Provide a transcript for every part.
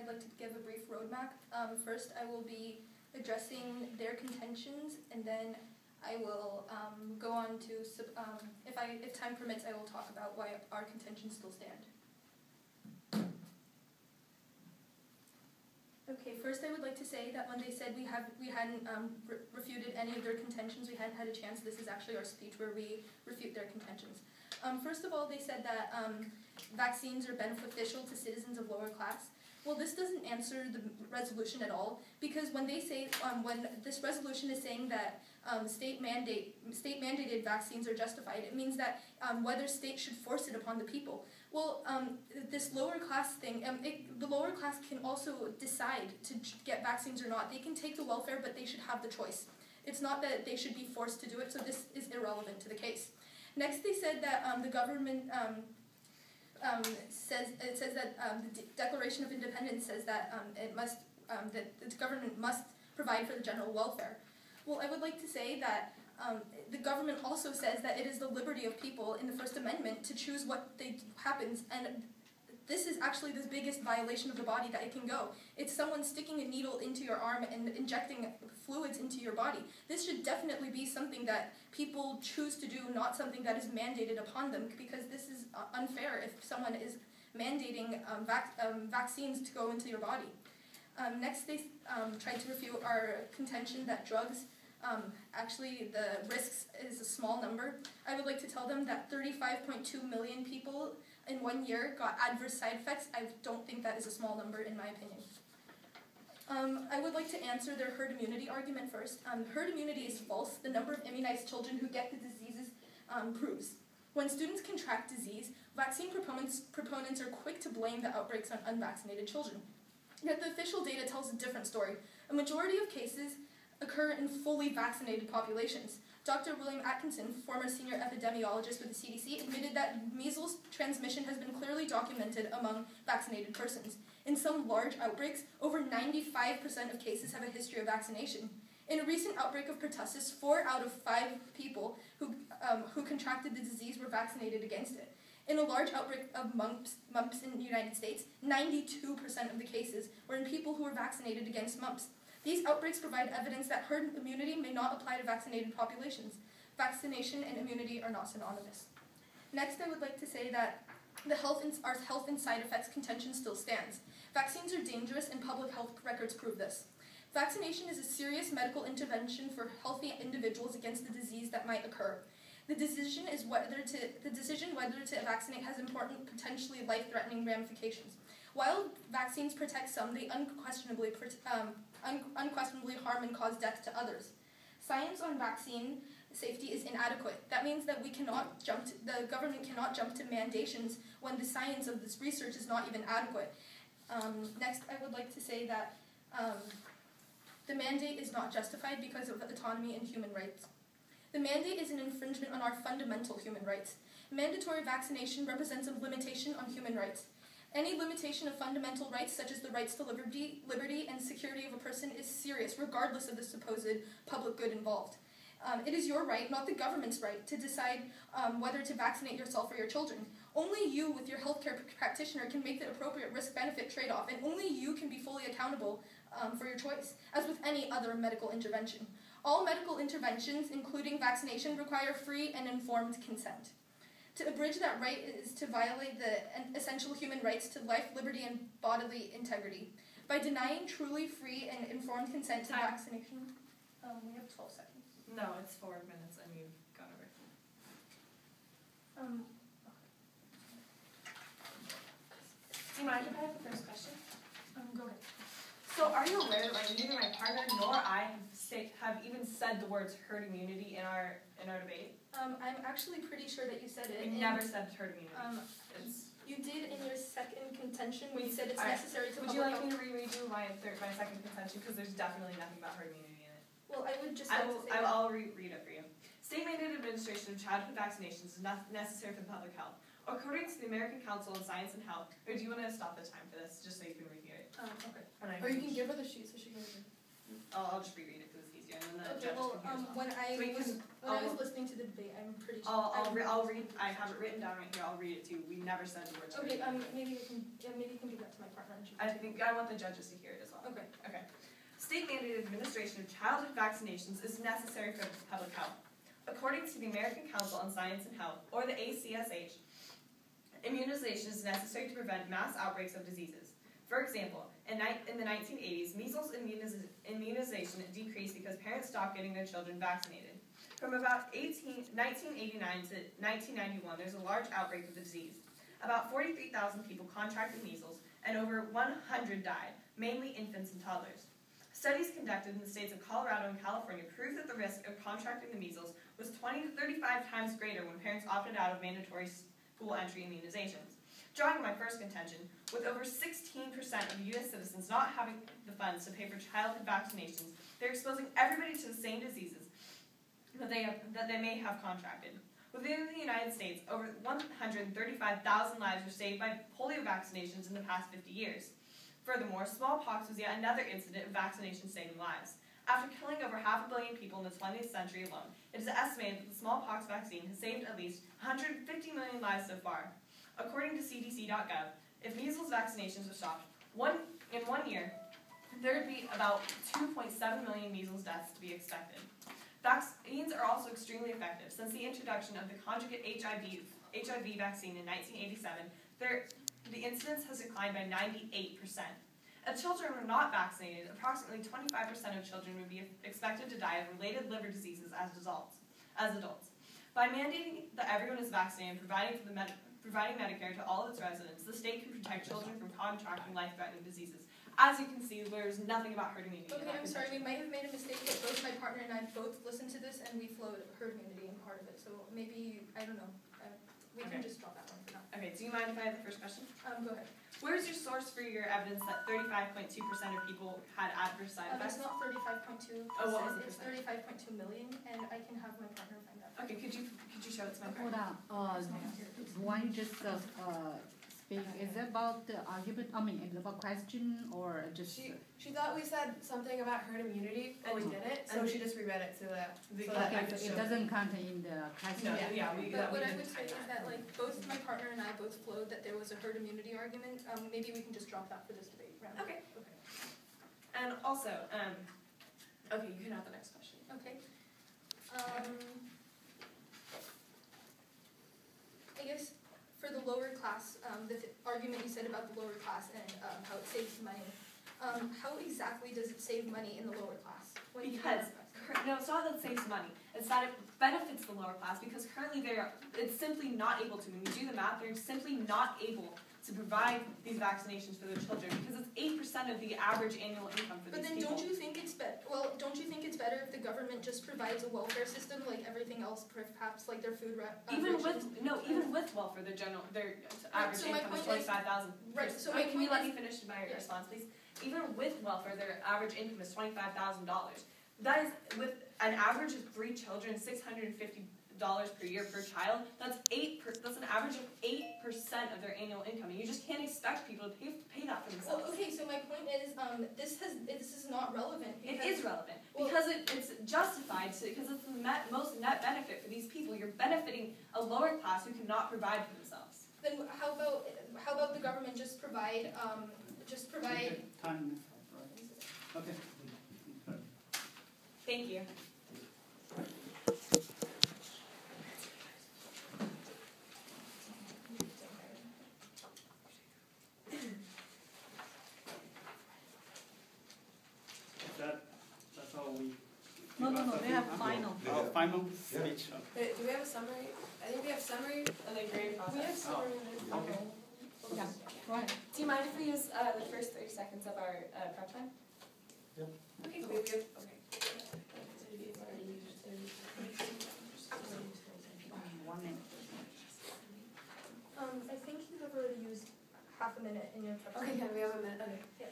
I'd like to give a brief roadmap. First, I will be addressing their contentions, and then I will go on to, if time permits, I will talk about why our contentions still stand. Okay, first I would like to say that when they said we hadn't refuted any of their contentions, we hadn't had a chance. This is actually our speech where we refute their contentions. First of all, they said that vaccines are beneficial to citizens of lower class. Well, this doesn't answer the resolution at all, because when they say, when this resolution is saying that state-mandated vaccines are justified, it means that whether states should force it upon the people. Well, this lower class thing, the lower class can also decide to get vaccines or not. They can take the welfare, but they should have the choice. It's not that they should be forced to do it, so this is irrelevant to the case. Next, they said that the government says that the Declaration of Independence says that that the government must provide for the general welfare. Well, I would like to say that the government also says that it is the liberty of people in the First Amendment to choose what happens, and this is actually the biggest violation of the body that it can go. It's someone sticking a needle into your arm and injecting fluids into your body. This should definitely be something that people choose to do, not something that is mandated upon them, because this is unfair if someone is mandating vaccines to go into your body. Next, they tried to refute our contention that drugs, actually the risks is a small number. I would like to tell them that 35.2 million people in 1 year got adverse side effects. I don't think that is a small number in my opinion. I would like to answer their herd immunity argument first. Herd immunity is false. The number of immunized children who get the diseases proves. When students contract disease, vaccine proponents are quick to blame the outbreaks on unvaccinated children. Yet the official data tells a different story. A majority of cases occur in fully vaccinated populations. Dr. William Atkinson, former senior epidemiologist with the CDC, admitted that measles transmission has been clearly documented among vaccinated persons. In some large outbreaks, over 95% of cases have a history of vaccination. In a recent outbreak of pertussis, 4 out of 5 people who contracted the disease were vaccinated against it. In a large outbreak of mumps in the United States, 92% of the cases were in people who were vaccinated against mumps. These outbreaks provide evidence that herd immunity may not apply to vaccinated populations. Vaccination and immunity are not synonymous. Next, I would like to say that our health and side effects contention still stands. Vaccines are dangerous, and public health records prove this. Vaccination is a serious medical intervention for healthy individuals against the disease that might occur. The decision whether to vaccinate has important, potentially life-threatening ramifications. While vaccines protect some, they unquestionably harm and cause death to others. Science on vaccine safety is inadequate. That means that the government cannot jump to mandations when the science of this research is not even adequate. Next, I would like to say that the mandate is not justified because of autonomy and human rights. The mandate is an infringement on our fundamental human rights. Mandatory vaccination represents a limitation on human rights. Any limitation of fundamental rights, such as the rights to liberty and security of a person, is serious, regardless of the supposed public good involved. It is your right, not the government's right, to decide whether to vaccinate yourself or your children. Only you, with your healthcare practitioner, can make the appropriate risk-benefit trade-off, and only you can be fully accountable for your choice, as with any other medical intervention. All medical interventions, including vaccination, require free and informed consent. To abridge that right is to violate the essential human rights to life, liberty, and bodily integrity. By denying truly free and informed consent to vaccination, we have 12 seconds. No, it's 4 minutes and you've gone over. Do you mind if I have the first question? Go ahead. So are you aware that neither my partner nor I have even said the words herd immunity in our debate? I'm actually pretty sure that you said it. We never said herd immunity. You did in your second contention when you said it's necessary to. Would you like me to redo my second contention, because there's definitely nothing about herd immunity in it? Well, I would just. I'll read it for you. State-mandated administration of childhood vaccinations is necessary for the public health. According to the American Council on Science and Health, or do you want to stop the time for this, just so you can review it? Okay. Or you can give her the sheet so she can review. I'll just reread it because it's easier, and then the Okay, judges well, can hear as well. when I So we was can- when I was listening to the debate, I'm pretty sure. I'll read. I have it written down right here. I'll read it too. We never said the words. Okay, maybe you can give that to my partner. And she I think I want the judges to hear it as well. Okay. Okay. State-mandated administration of childhood vaccinations is necessary for public health. According to the American Council on Science and Health, or the ACSH, immunization is necessary to prevent mass outbreaks of diseases. For example, in the 1980s, measles immunization decreased because parents stopped getting their children vaccinated. From about 1989 to 1991, there's a large outbreak of the disease. About 43,000 people contracted measles, and over 100 died, mainly infants and toddlers. Studies conducted in the states of Colorado and California proved that the risk of contracting the measles was 20 to 35 times greater when parents opted out of mandatory school entry immunizations. Drawing my first contention, with over 16% of U.S. citizens not having the funds to pay for childhood vaccinations, they're exposing everybody to the same diseases that they may have contracted. Within the United States, over 135,000 lives were saved by polio vaccinations in the past 50 years. Furthermore, smallpox was yet another incident of vaccination saving lives. After killing over 500 million people in the 20th century alone, it is estimated that the smallpox vaccine has saved at least 150 million lives so far. According to CDC.gov, if measles vaccinations were stopped in 1 year, there would be about 2.7 million measles deaths to be expected. Vaccines are also extremely effective. Since the introduction of the conjugate HIV vaccine in 1987, the incidence has declined by 98%. If children were not vaccinated, approximately 25% of children would be expected to die of related liver diseases as adults. By mandating that everyone is vaccinated and providing Medicare to all of its residents, the state can protect children from contracting life-threatening diseases. As you can see, there's nothing about herd immunity. Okay, I'm sorry, we might have made a mistake, but both my partner and I both listened to this, and we flowed herd immunity in part of it, so maybe, I don't know, we can just drop that one for now. Okay, do you mind if I have the first question? Go ahead. Where's your source for your evidence that 35.2% of people had adverse side effects? It's not 35.2, Oh, what was the it's 35.2 million, and I can have my partner find that. Okay, could you show it to my Hold partner? on. Why you just speak? Is it about the argument? I mean, is it about question or just? She thought we said something about herd immunity, and we didn't, so she just reread it so that. Okay, so it doesn't count in the question. No, yeah, But what I would say is that, like, both my partner and I both flowed that there was a herd immunity argument. Maybe we can just drop that for this debate round. Okay. And also, okay, you can have the next question. Okay. I guess for the lower class, the argument you said about the lower class and how it saves money, how exactly does it save money in the lower class? Because, no, it's not that it saves money. It's that it benefits the lower class because currently it's simply not able to. When you do the math, they're simply not able to provide these vaccinations for their children because it's 8% of the average annual income for these people. But then don't you think it's better if the government just provides a welfare system like everything else, perhaps like their food even with welfare, their average income is 25,000. Right. So wait, can you let me finish my response, please? Even with welfare, their average income is $25,000. That is with an average of 3 children, $650 per year per child. That's an average of 8% of their annual income, and you just can't expect people to pay that for themselves. Well, okay, so my point is, this is not relevant. It is relevant because it's justified because it's the most net benefit for these people. You're benefiting a lower class who cannot provide for themselves. Then how about the government just provide Time. Okay. Thank you. That's all we. No, they have final. Final speech. Do we have a summary? I think we have summary and then grade process. we have summary Okay. Yeah. Right. Do you mind if we use the first 30 seconds of our prep time? Yep. Okay, cool. Okay. One minute. I think you have already used half a minute in your prep. Okay, yeah, we have a minute. Okay. Yeah.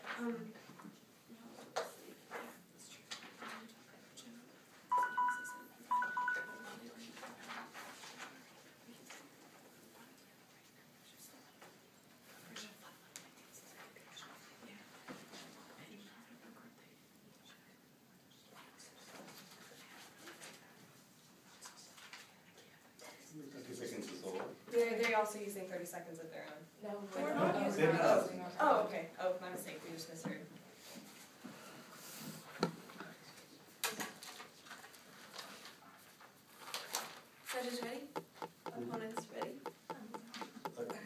also using 30 seconds of their own? No, We're not not using using our ours. Oh, okay. Oh, my mistake. We just misheard. Judges ready? Opponents ready? Okay.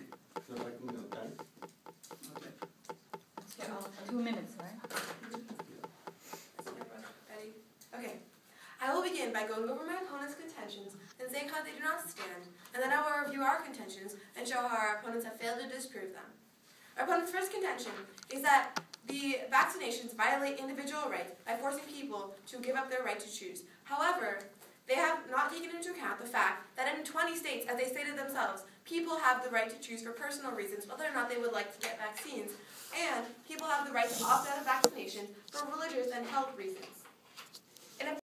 Yeah, 2 minutes, right? Ready? Okay. I will begin by going over my opponent's contentions and saying how they do not stand, and then I will review our contentions and show how our opponents have failed to disprove them. Our opponent's first contention is that the vaccinations violate individual rights by forcing people to give up their right to choose. However, they have not taken into account the fact that in 20 states, as they stated themselves, people have the right to choose for personal reasons whether or not they would like to get vaccines, and people have the right to opt out of vaccination for religious and health reasons.